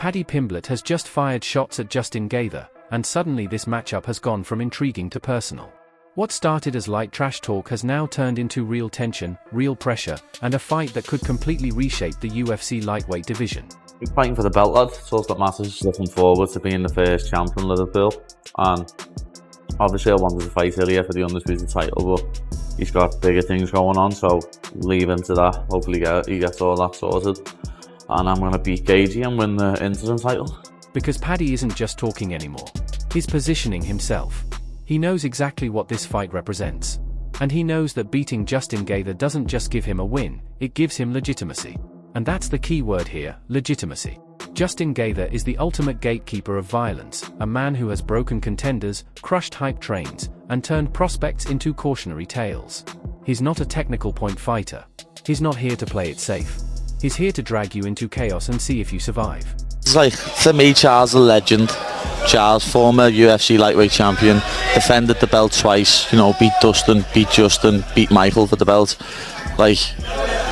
Paddy Pimblett has just fired shots at Justin Gaethje, and suddenly this matchup has gone from intriguing to personal. What started as light trash talk has now turned into real tension, real pressure, and a fight that could completely reshape the UFC lightweight division. We're fighting for the belt, lad. It's all that matters. Looking forward to being the first champ in Liverpool. And obviously I wanted to fight Ilya for the undisputed title, but he's got bigger things going on, so leave him to that. Hopefully he gets all that sorted. And I'm going to beat Gaethje and win the interim title. Because Paddy isn't just talking anymore. He's positioning himself. He knows exactly what this fight represents. And he knows that beating Justin Gaethje doesn't just give him a win, it gives him legitimacy. And that's the key word here, legitimacy. Justin Gaethje is the ultimate gatekeeper of violence, a man who has broken contenders, crushed hype trains, and turned prospects into cautionary tales. He's not a technical point fighter. He's not here to play it safe. He's here to drag you into chaos and see if you survive. It's like, for me, Charles a legend. Charles, former UFC lightweight champion, defended the belt twice, beat Dustin, beat Justin, beat Michael for the belt. Like,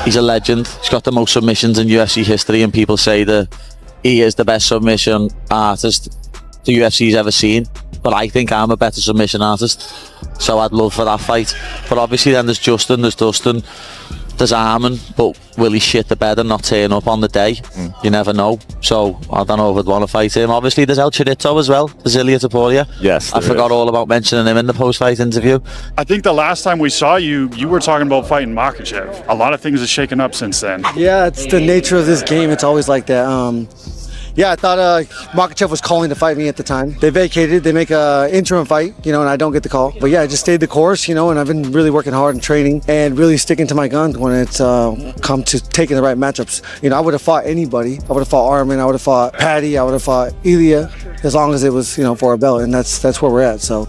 he's a legend. He's got the most submissions in UFC history, and people say that he is the best submission artist the UFC's ever seen. But I think I'm a better submission artist, so I'd love for that fight. But obviously then there's Justin, there's Dustin, there's Armin, but will he shit the bed and not turn up on the day? You never know. So I don't know if I'd want to fight him. Obviously there's El Chirito as well, there's Ilya Topuria. Yes, I forgot all about mentioning him in the post-fight interview. I think the last time we saw you, you were talking about fighting Makhachev. A lot of things have shaken up since then. Yeah, it's the nature of this game. It's always like that. Yeah, I thought Makhachev was calling to fight me at the time. They vacated, they make an interim fight, and I don't get the call. But yeah, I just stayed the course, and I've been really working hard and training and really sticking to my guns when it's come to taking the right matchups. I would have fought anybody. I would have fought Armin, I would have fought Paddy, I would have fought Ilya, as long as it was, for a belt, and that's where we're at, so.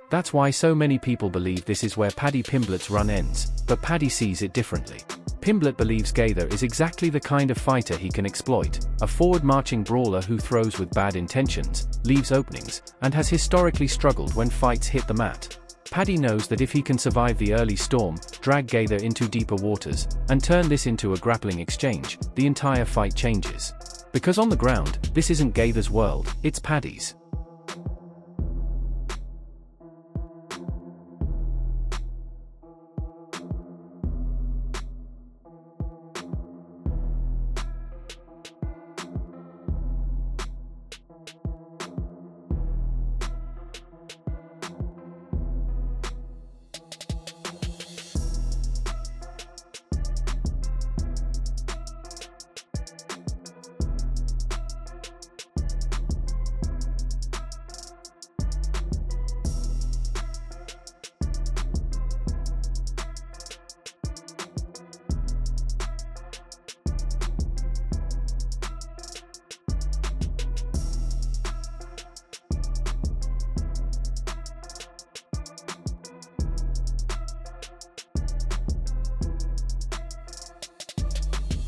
That's why so many people believe this is where Paddy Pimblett's run ends, but Paddy sees it differently. Pimblett believes Gaethje is exactly the kind of fighter he can exploit, a forward-marching brawler who throws with bad intentions, leaves openings, and has historically struggled when fights hit the mat. Paddy knows that if he can survive the early storm, drag Gaethje into deeper waters, and turn this into a grappling exchange, the entire fight changes. Because on the ground, this isn't Gaethje's world, it's Paddy's.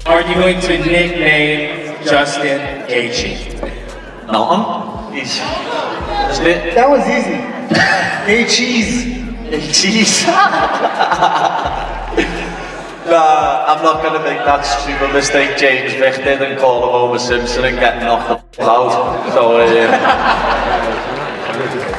Are you going to nickname Justin Gaethje? No, That was easy. Cheese. Nah, I'm not going to make that stupid mistake James Vick did and call him Homer Simpson and get knocked out. So,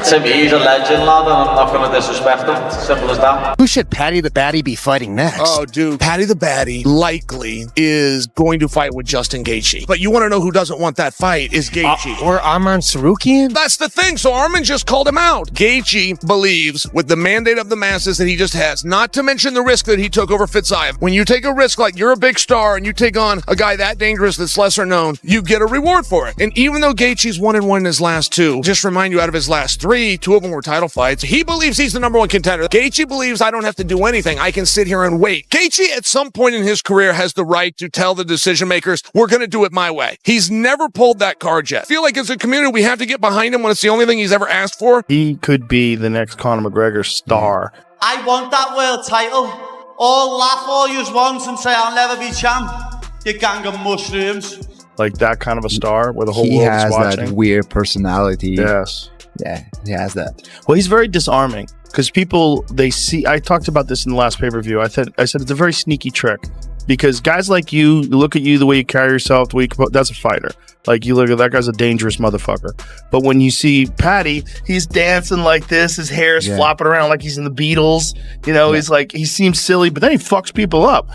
to me, he's a legend, lad, and I'm not going to disrespect him. It's simple as that. Who should Paddy the Baddy be fighting next? Oh, dude, Paddy the Baddy likely is going to fight with Justin Gaethje. But you want to know who doesn't want that fight is Gaethje. Or Arman Sarukian? That's the thing. So Armin just called him out. Gaethje believes with the mandate of the masses that he just has, not to mention the risk that he took over Fitzaev. When you take a risk like you're a big star and you take on a guy that dangerous that's lesser known, you get a reward for it. And even though Gaethje's 1-1 in his last two, just remind you out of his last three, agree 2 of them were title fights. He believes he's the number 1 contender. Gaethje believes I don't have to do anything. I can sit here and wait. Gaethje, at some point in his career, has the right to tell the decision makers, we're going to do it my way. He's never pulled that card yet. I feel like as a community, we have to get behind him when it's the only thing he's ever asked for. He could be the next Conor McGregor star. I want that world title. All laugh all you want and say I'll never be champ. You gang of mushrooms. Like that kind of a star where the whole world's watching. He has that weird personality. Yes. Yeah, he has that. Well, he's very disarming because people, they see, I talked about this in the last pay-per-view. I said it's a very sneaky trick because guys like you look at you, the way you carry yourself, the way you, that's a fighter. Like you look at that guy's a dangerous motherfucker. But when you see Paddy, he's dancing like this, his hair is flopping around like he's in the Beatles. You know, he's like, he seems silly, but then he fucks people up.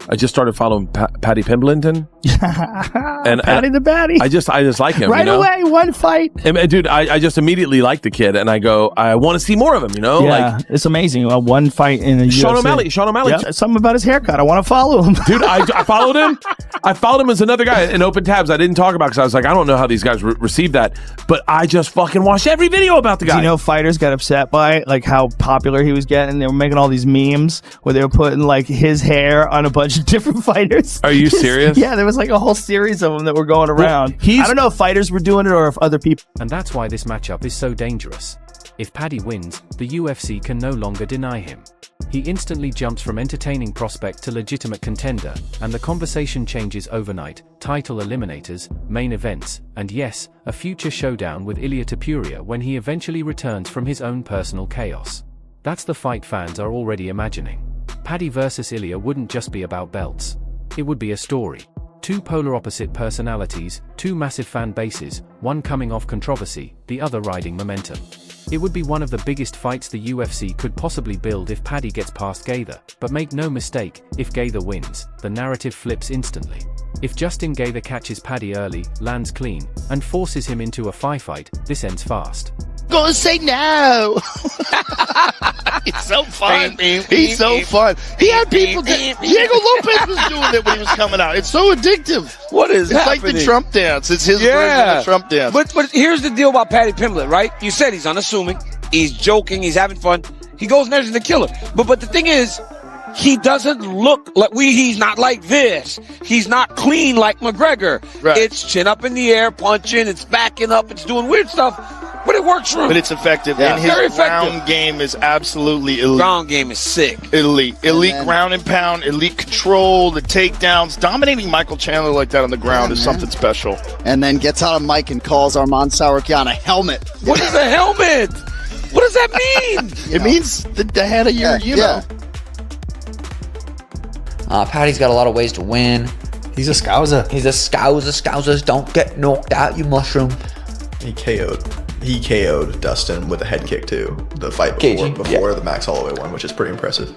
I just started following Paddy Pimblett, and Paddy the Baddy. I just like him right away. One fight, and dude. I just immediately like the kid, and I go, I want to see more of him. You know, yeah, like it's amazing. One fight in a Sean UFC. O'Malley. Yeah, something about his haircut. I want to follow him, dude. I followed him. I followed him as another guy in open tabs. I didn't talk about because I was like, I don't know how these guys receive that, but I just fucking watched every video about the guy. Do you know, fighters got upset by it, like how popular he was getting. They were making all these memes where they were putting like his hair on a bunch of different fighters. Are you serious? Yeah, there was like a whole series of them that were going around. I don't know if fighters were doing it or if other people. And that's why this matchup is so dangerous. If Paddy wins, the UFC can no longer deny him. He instantly jumps from entertaining prospect to legitimate contender, and the conversation changes overnight. Title eliminators, main events, and yes, a future showdown with Ilia Topuria when he eventually returns from his own personal chaos. That's the fight fans are already imagining. Paddy versus Ilia wouldn't just be about belts. It would be a story. 2 polar opposite personalities, 2 massive fan bases, one coming off controversy, the other riding momentum. It would be one of the biggest fights the UFC could possibly build if Paddy gets past Gaethje, but make no mistake, if Gaethje wins, the narrative flips instantly. If Justin Gaethje catches Paddy early, lands clean, and forces him into a fight, this ends fast. Gonna say no. He's so fun. He's so fun. He had people. Diego Lopez was doing it when he was coming out. It's so addictive. What is it's happening? Like the Trump dance. It's his version of Trump dance. But here's the deal about Paddy Pimblett, right? You said he's unassuming. He's joking. He's having fun. He goes and there's the killer. But the thing is, he doesn't look like he's not like this. He's not clean like McGregor. Right. It's chin up in the air, punching, it's backing up, it's doing weird stuff. But it works for him. But it's effective. Yeah. And his Very effective. ground game is absolutely elite. Ground game is sick. Elite ground and pound, elite control, the takedowns. Dominating Michael Chandler like that on the ground is something special. And then gets out of mic and calls Arman Tsarukyan a helmet. What is a helmet? What does that mean? It means the head of your, you know. Paddy's got a lot of ways to win. He's a scouser. Scousers don't get knocked out, you mushroom. He KO'd Dustin with a head kick too. The fight before the Max Holloway one, which is pretty impressive.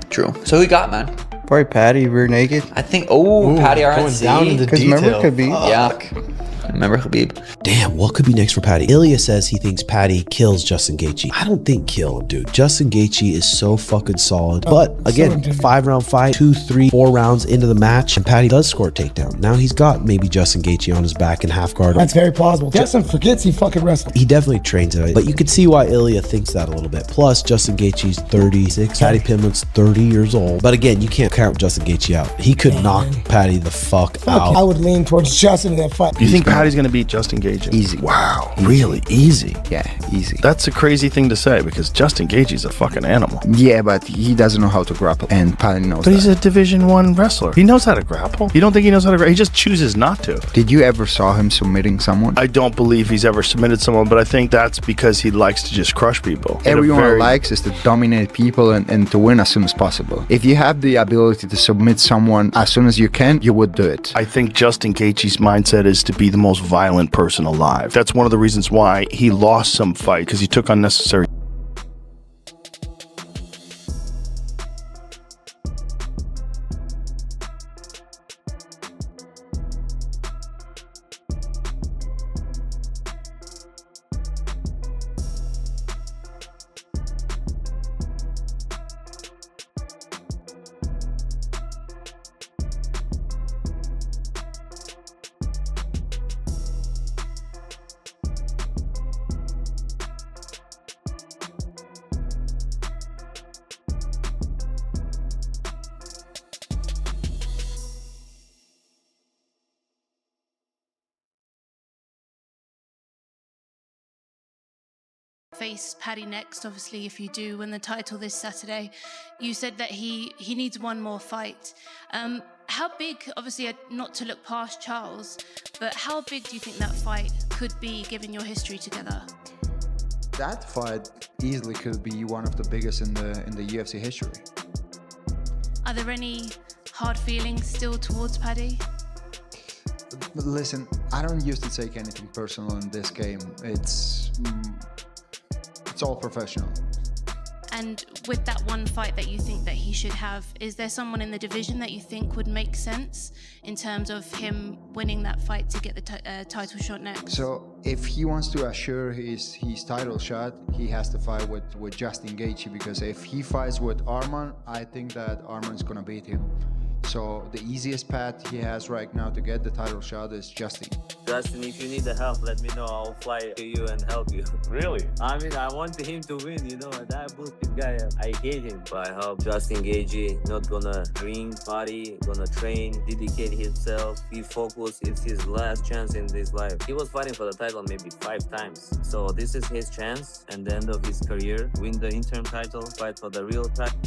True. So who got, man? Probably Paddy, rear naked. I think. Paddy RNC. Going down in the detail. Remember Khabib. Yeah. Remember Khabib. Damn, what could be next for Paddy? Ilia says he thinks Paddy kills Justin Gaethje. I don't think kill him, dude. Justin Gaethje is so fucking solid. But again, 5-round fight, 2, 3, 4 rounds into the match, and Paddy does score a takedown. Now he's got maybe Justin Gaethje on his back in half guard. That's very plausible. Justin forgets he fucking wrestles. He definitely trains it, but you could see why Ilia thinks that a little bit. Plus, Justin Gaethje's 36, Paddy Pimblett's 30 years old. But again, you can't count Justin Gaethje out. He could knock Paddy the fuck out. I would lean towards Justin in that fight. You think Paddy's going to beat Justin Gaethje? Easy. Wow, really easy? Yeah, easy. That's a crazy thing to say because Justin Gaethje's a fucking animal. Yeah, but he doesn't know how to grapple, and Paddy knows But he's a Division I wrestler. He knows how to grapple. You don't think he knows how to grapple? He just chooses not to. Did you ever saw him submitting someone? I don't believe he's ever submitted someone, but I think that's because he likes to just crush people. Everyone likes is to dominate people and to win as soon as possible. If you have the ability to submit someone as soon as you can, you would do it. I think Justin Gaethje's mindset is to be the most violent person alive. That's one of the reasons why he lost some fight, because he took unnecessary. face Paddy next, obviously, if you do win the title this Saturday. You said that he needs one more fight. How big, obviously not to look past Charles, but how big do you think that fight could be given your history together? That fight easily could be one of the biggest in the UFC history. Are there any hard feelings still towards Paddy? Listen, I don't used to take anything personal in this game. It's all professional. And with that one fight that you think that he should have, is there someone in the division that you think would make sense in terms of him winning that fight to get the title shot next? So if he wants to assure his title shot, he has to fight with Justin Gaethje, because if he fights with Arman, I think that Arman's gonna beat him. So the easiest path he has right now to get the title shot is Justin. Justin, if you need the help, let me know. I'll fly to you and help you. Really? I mean, I want him to win, you know. That bullshit guy, I hate him. But I hope Justin Gaethje not gonna drink, party, gonna train, dedicate himself. He focus. It's his last chance in this life. He was fighting for the title maybe 5 times. So this is his chance, and the end of his career, win the interim title, fight for the real title.